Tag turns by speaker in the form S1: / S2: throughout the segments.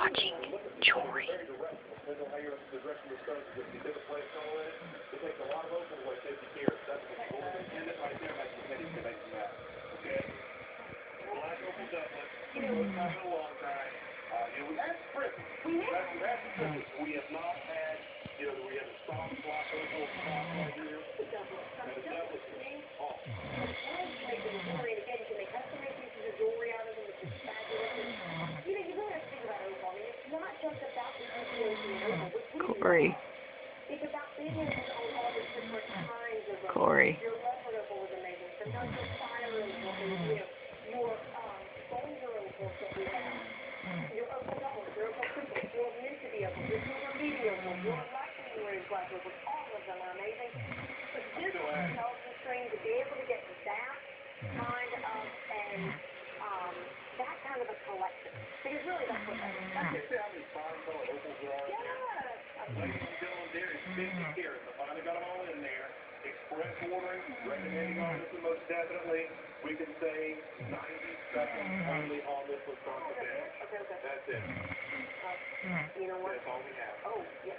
S1: watching Jory.
S2: We have not had, we have a soft block opal crop here.
S1: Corey. Corey.
S2: That kind of a collection. Because really that's what that is. That's just how many fine color opals there are. Yeah. Ladies and gentlemen, there is 50 carats. I finally got them all in there. Express ordering, recommending on this one most definitely. We can say 90 seconds only on this one from the bench. Okay. That's it. You know what? That's all we have. Oh, yes.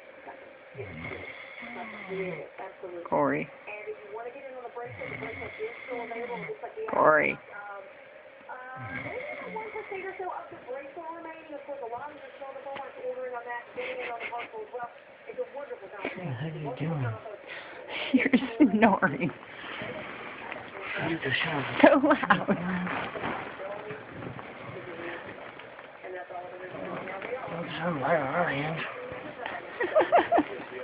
S2: Yes, absolutely.
S1: Corey.
S2: And if you want to get in on the bracelet is still available. It's like
S1: Corey.
S2: Maybe 1% or so of the bracelet remaining. Of course, a lot of the silver bars ordering on that, getting in on the parcel as well. It's a wonderful combination.
S1: What are you doing? You're snoring. So loud.
S2: And that's all it is.
S3: Don't sound like our end.